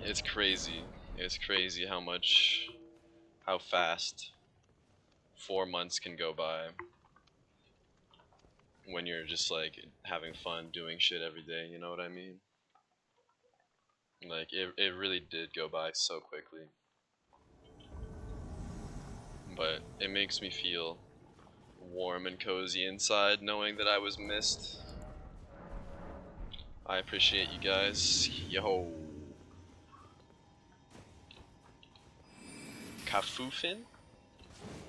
It's crazy. It's crazy how fast 4 months can go by when you're just like having fun doing shit every day, you know what I mean? Like it really did go by so quickly. But it makes me feel warm and cozy inside knowing that I was missed. I appreciate you guys. Yo. Kafufin?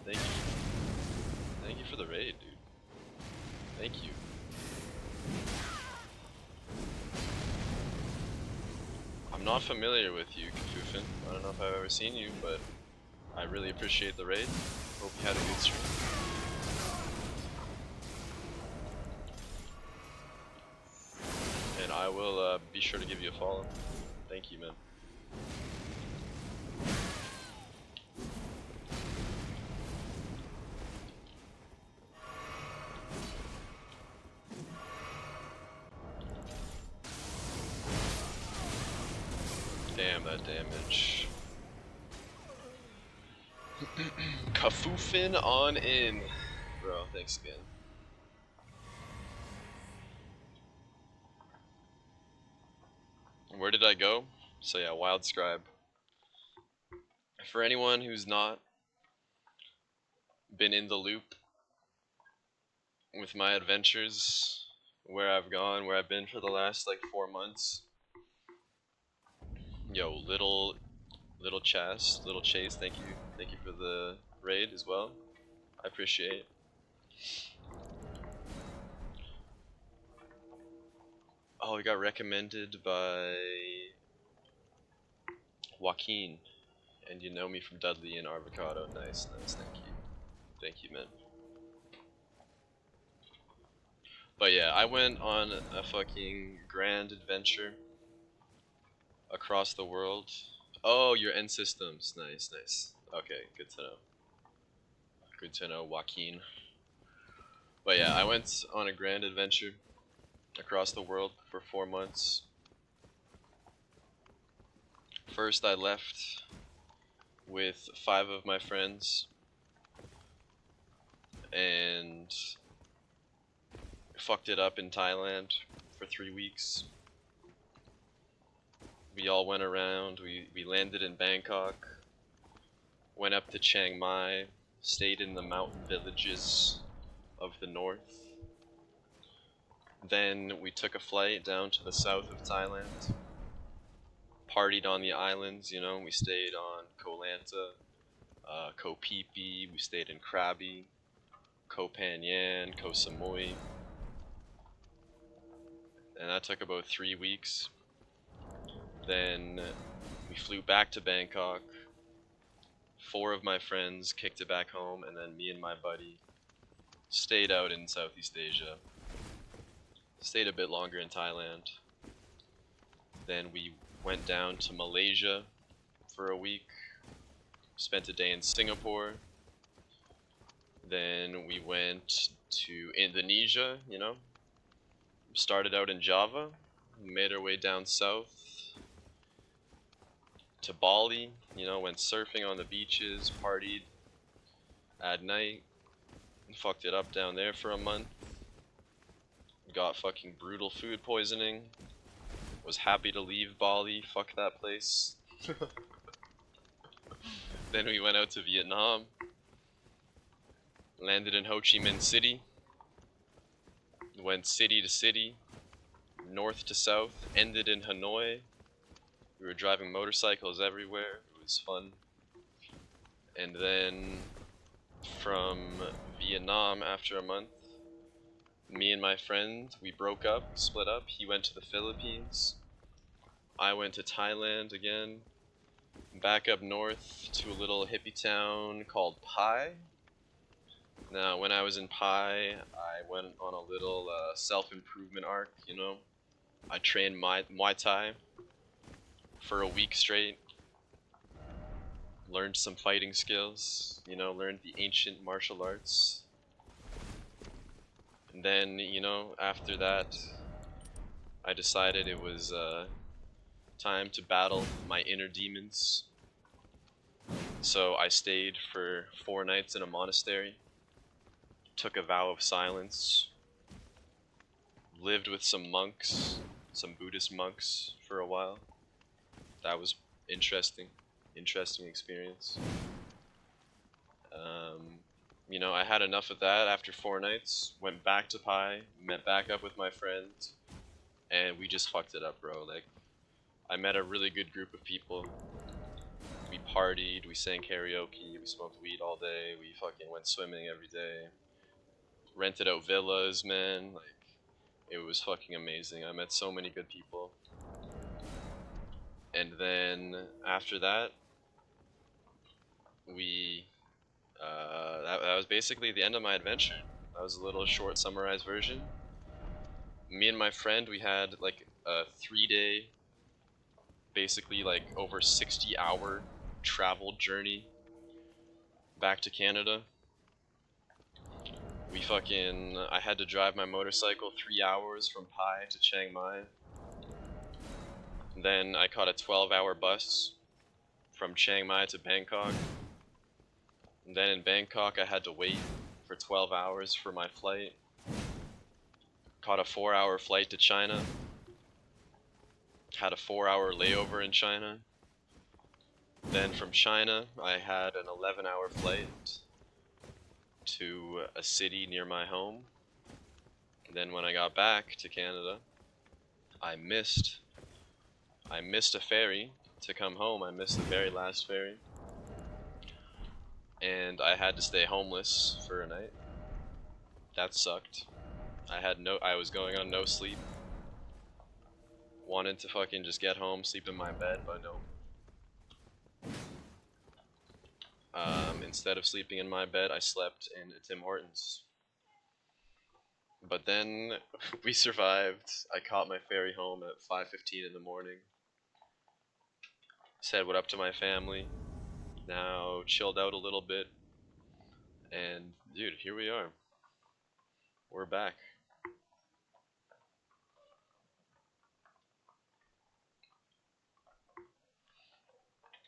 Thank you. Thank you for the raid, dude. Thank you. I'm not familiar with you, Kafufin. I don't know if I've ever seen you, but I really appreciate the raid. Hope you had a good stream. And I will be sure to give you a follow. Thank you, man. Damn, that damage. Kafufin on in. Bro, thanks again. Where did I go? So yeah, Wild Scribe. For anyone who's not been in the loop with my adventures, where I've gone, where I've been for the last like 4 months. Yo, little Chase, thank you for the raid as well. I appreciate. Oh, we got recommended by Joaquin, and you know me from Dudley and Avocado. Nice, thank you, man. But yeah, I went on a fucking grand adventure across the world. Oh, your end systems, nice. Okay, good to know. Good to know, Joaquin. But yeah, I went on a grand adventure across the world for 4 months. First, I left with 5 of my friends and fucked it up in Thailand for 3 weeks. We all went around, we landed in Bangkok, went up to Chiang Mai, stayed in the mountain villages of the north. Then we took a flight down to the south of Thailand, partied on the islands, you know, we stayed on Koh Lanta, Koh Phi Phi, we stayed in Krabi, Koh Phangan, Koh Samui, and that took about 3 weeks. Then we flew back to Bangkok, 4 of my friends kicked it back home, and then me and my buddy stayed out in Southeast Asia, stayed a bit longer in Thailand. Then we went down to Malaysia for a week, spent a day in Singapore. Then we went to Indonesia, you know, started out in Java, made our way down south to Bali, you know, went surfing on the beaches, partied at night, fucked it up down there for a month, got fucking brutal food poisoning, was happy to leave Bali, fuck that place. Then we went out to Vietnam, landed in Ho Chi Minh City, went city to city, north to south, ended in Hanoi. We were driving motorcycles everywhere, it was fun. And then from Vietnam, after a month, me and my friend, we broke up, split up. He went to the Philippines, I went to Thailand again, back up north to a little hippie town called Pai. Now, when I was in Pai, I went on a little self-improvement arc, you know. I trained Muay Thai for a week straight, learned some fighting skills, you know, learned the ancient martial arts. Then, after that, I decided it was time to battle my inner demons. So I stayed for 4 nights in a monastery, took a vow of silence, lived with some monks, some Buddhist monks for a while. That was interesting experience. I had enough of that after 4 nights, went back to Pi, met back up with my friend, and we just fucked it up, bro. Like, I met a really good group of people. We partied, we sang karaoke, we smoked weed all day, we fucking went swimming every day, rented out villas, man. Like, it was fucking amazing. I met so many good people. And then after that, that was basically the end of my adventure. That was a little short summarized version. Me and my friend, we had like a 3-day, basically like over 60-hour travel journey back to Canada. I had to drive my motorcycle 3 hours from Pai to Chiang Mai. Then I caught a 12-hour bus from Chiang Mai to Bangkok. And then in Bangkok I had to wait for 12 hours for my flight. Caught a 4-hour flight to China. Had a 4-hour layover in China. Then from China I had an 11-hour flight to a city near my home. And then when I got back to Canada, I missed a ferry to come home. I missed the very last ferry. And I had to stay homeless for a night. That sucked. I was going on no sleep. Wanted to fucking just get home, sleep in my bed, but no. Instead of sleeping in my bed, I slept in a Tim Hortons. But then we survived. I caught my ferry home at 5:15 in the morning. Said what up to my family. Now chilled out a little bit. And dude, here we are. We're back.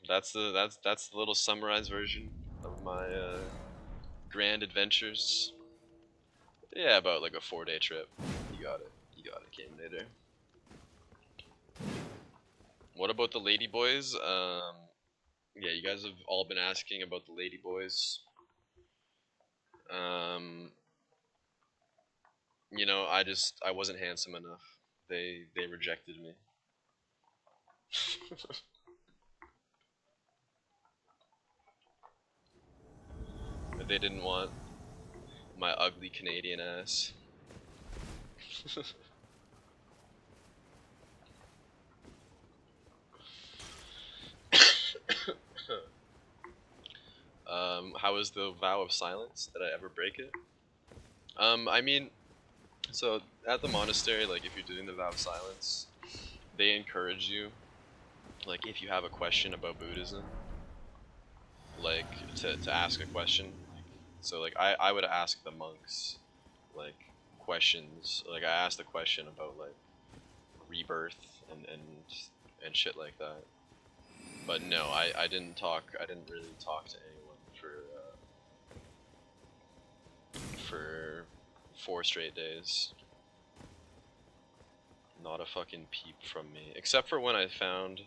That's the little summarized version of my grand adventures. Yeah, about like a 4-day trip. You got it. Came later. What about the lady boys? Yeah, you guys have all been asking about the lady boys. I wasn't handsome enough. They rejected me. They didn't want my ugly Canadian ass. How is the vow of silence? Did I ever break it? I mean, so at the monastery, like if you're doing the vow of silence, they encourage you, like if you have a question about Buddhism, like to ask a question. So like I would ask the monks, like questions. Like I asked a question about like rebirth and shit like that. But no, I didn't really talk to anyone for 4 straight days. Not a fucking peep from me, except for when I found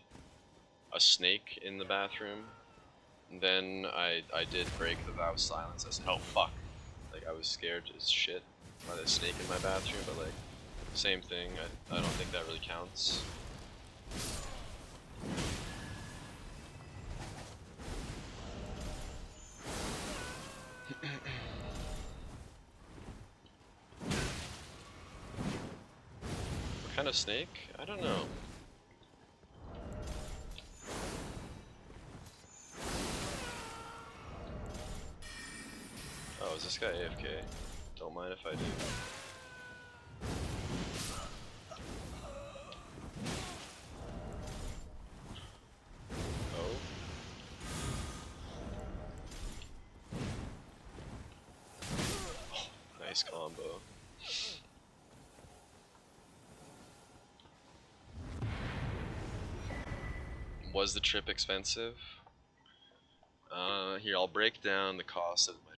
a snake in the bathroom. Then I did break the vow of silence. I said, oh fuck, like I was scared as shit by the snake in my bathroom, but like same thing. I don't think that really counts. What kind of snake? I don't know. Oh, is this guy AFK? Don't mind if I do. Oh. Oh, nice combo. Was the trip expensive? Here, I'll break down the cost of my